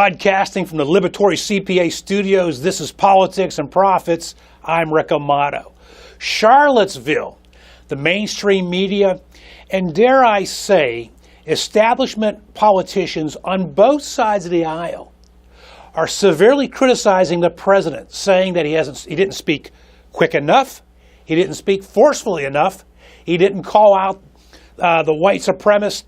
Broadcasting from the Liberatory CPA studios, this is Politics and Profits. I'm Rick Amato. Charlottesville, the mainstream media, and dare I say, establishment politicians on both sides of the aisle are severely criticizing the president, saying that he didn't speak quick enough, he didn't speak forcefully enough, he didn't call out the white supremacists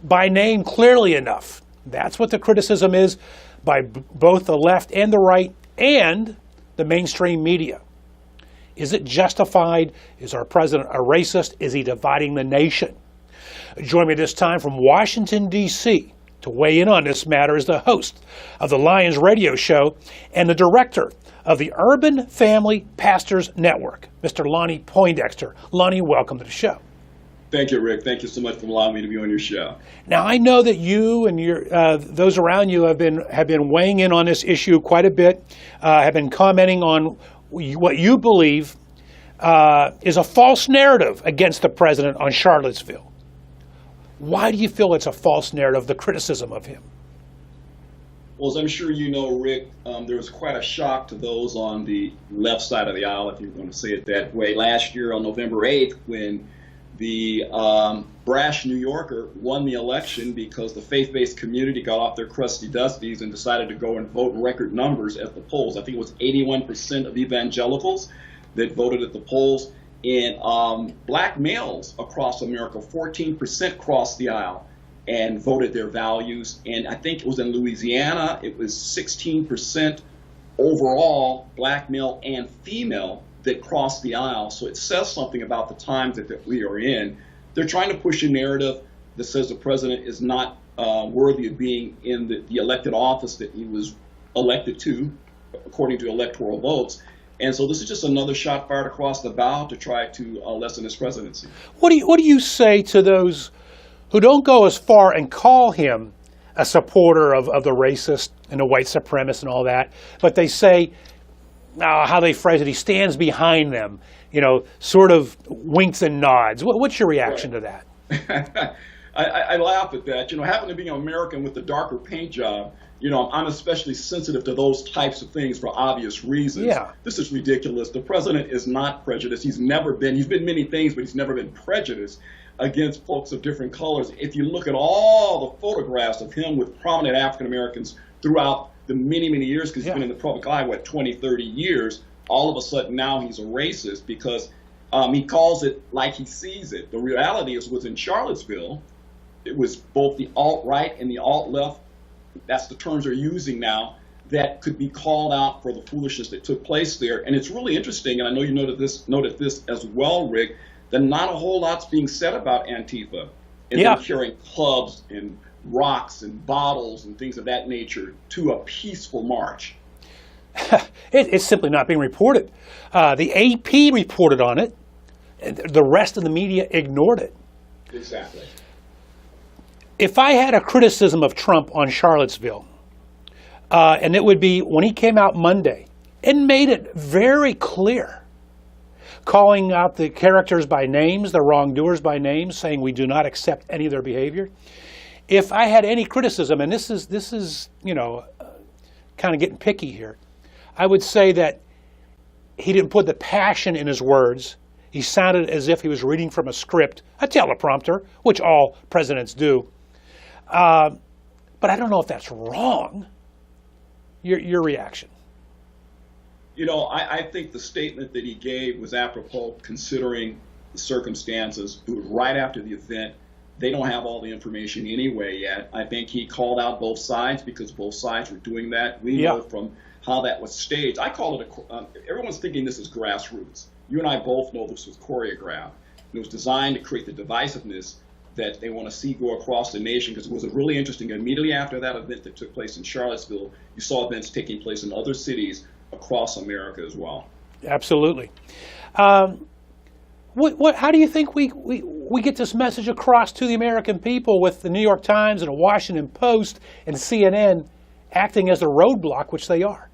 by name clearly enough. That's what the criticism is by both the left and the right and the mainstream media. Is it justified? Is our president a racist? Is he dividing the nation? Join me this time from Washington, D.C. to weigh in on this matter is the host of the Lions radio show and the director of the Urban Family Pastors Network, Mr. Lonnie Poindexter. Lonnie, welcome to the show. Thank you, Rick. Thank you so much for allowing me to be on your show. Now, I know that you and those around you have been weighing in on this issue quite a bit, have been commenting on what you believe is a false narrative against the president on Charlottesville. Why do you feel it's a false narrative, the criticism of him? Well, as I'm sure you know, Rick, there was quite a shock to those on the left side of the aisle, if you want to say it that way. Last year on November 8th, when the brash New Yorker won the election because the faith-based community got off their crusty dusties and decided to go and vote in record numbers at the polls. I think it was 81% of evangelicals that voted at the polls. And black males across America, 14% crossed the aisle and voted their values. And I think it was in Louisiana, it was 16% overall, black male and female, that crossed the aisle. So it says something about the times that we are in. They're trying to push a narrative that says the president is not worthy of being in the elected office that he was elected to, according to electoral votes. And so this is just another shot fired across the bow to try to lessen his presidency. What do you say to those who don't go as far and call him a supporter of the racist and the white supremacist and all that, but they say, how they phrase it, he stands behind them, sort of winks and nods. What's your reaction to that? I laugh at that. Having to be an American with the darker paint job, I'm especially sensitive to those types of things for obvious reasons. Yeah. This is ridiculous. The president is not prejudiced. He's been many things, but he's never been prejudiced against folks of different colors. If you look at all the photographs of him with prominent African Americans throughout the many, many years, because he's been in the public eye, 20, 30 years, all of a sudden now he's a racist because he calls it like he sees it. The reality was in Charlottesville, it was both the alt-right and the alt-left, that's the terms they're using now, that could be called out for the foolishness that took place there. And it's really interesting, and I know you noted this as well, Rick, that not a whole lot's being said about Antifa and them carrying clubs and rocks and bottles and things of that nature to a peaceful march. It's simply not being reported. The AP reported on it. The rest of the media ignored it. Exactly. If I had a criticism of Trump on Charlottesville, and it would be when he came out Monday and made it very clear, calling out the characters by names, the wrongdoers by names, saying we do not accept any of their behavior. If I had any criticism, and this is kind of getting picky here, I would say that he didn't put the passion in his words. He sounded as if he was reading from a script, a teleprompter, which all presidents do. But I don't know if that's wrong. Your reaction? I think the statement that he gave was apropos considering the circumstances. It was right after the event. They don't have all the information anyway yet. I think he called out both sides because both sides were doing that. We know from how that was staged. I call it everyone's thinking this is grassroots. You and I both know this was choreographed. It was designed to create the divisiveness that they want to see go across the nation, because it was really interesting. Immediately after that event that took place in Charlottesville, you saw events taking place in other cities across America as well. Absolutely. How do you think we get this message across to the American people with the New York Times and the Washington Post and CNN acting as a roadblock, which they are?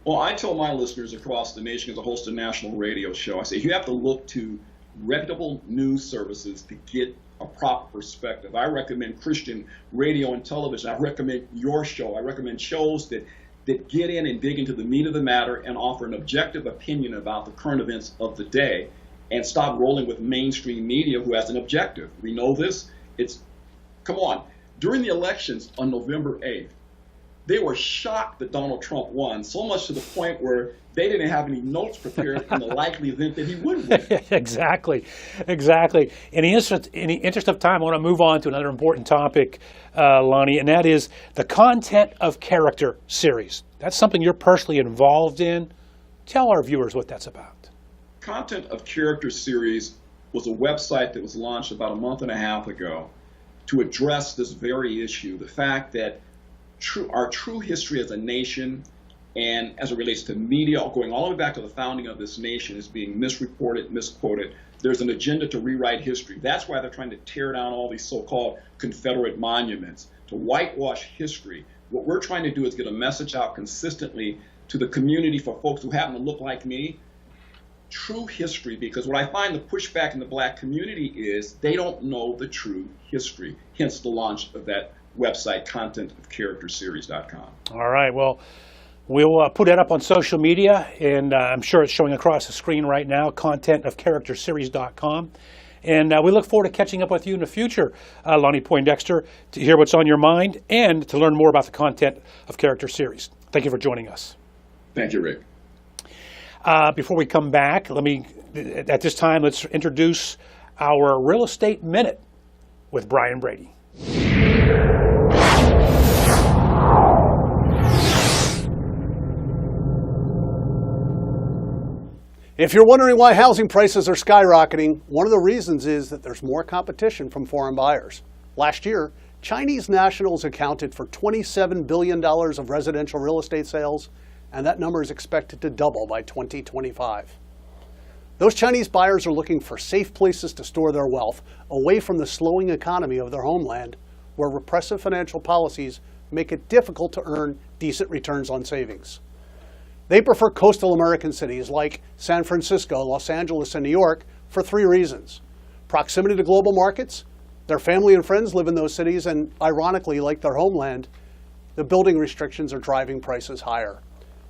Well, I tell my listeners across the nation, as a host of a national radio show, I say you have to look to reputable news services to get a proper perspective. I recommend Christian radio and television. I recommend your show. I recommend shows that get in and dig into the meat of the matter and offer an objective opinion about the current events of the day, and stop rolling with mainstream media who has an objective. We know this. Come on. During the elections on November 8th, they were shocked that Donald Trump won, so much to the point where they didn't have any notes prepared in the likely event that he would win. Exactly. In the interest of time, I want to move on to another important topic, Lonnie, and that is the Content of Character series. That's something you're personally involved in. Tell our viewers what that's about. Content of Character series was a website that was launched about a month and a half ago to address this very issue, the fact that our true history as a nation, and as it relates to media, going all the way back to the founding of this nation, is being misreported, misquoted. There's an agenda to rewrite history. That's why they're trying to tear down all these so-called Confederate monuments, to whitewash history. What we're trying to do is get a message out consistently to the community, for folks who happen to look like me, true history, because what I find the pushback in the black community is they don't know the true history, hence the launch of that website, contentofcharacterseries.com. All right. Well, we'll put that up on social media, and I'm sure it's showing across the screen right now, contentofcharacterseries.com. And we look forward to catching up with you in the future, Lonnie Poindexter, to hear what's on your mind and to learn more about the Content of Character series. Thank you for joining us. Thank you, Rick. Before we come back, at this time, let's introduce our Real Estate Minute with Brian Brady. If you're wondering why housing prices are skyrocketing, one of the reasons is that there's more competition from foreign buyers. Last year, Chinese nationals accounted for $27 billion of residential real estate sales, and that number is expected to double by 2025. Those Chinese buyers are looking for safe places to store their wealth, away from the slowing economy of their homeland, where repressive financial policies make it difficult to earn decent returns on savings. They prefer coastal American cities like San Francisco, Los Angeles, and New York for three reasons: proximity to global markets, their family and friends live in those cities, and ironically, like their homeland, the building restrictions are driving prices higher.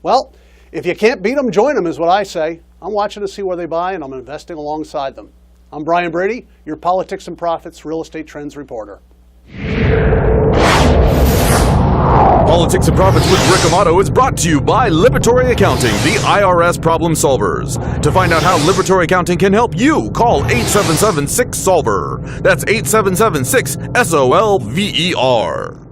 Well, if you can't beat them, join them is what I say. I'm watching to see where they buy, and I'm investing alongside them. I'm Brian Brady, your Politics and Profits Real Estate Trends reporter. Politics and Profits with Rick Amato is brought to you by Liberatory Accounting, the IRS problem solvers. To find out how Liberatory Accounting can help you, call 877-6-SOLVER. That's 877-6-SOLVER.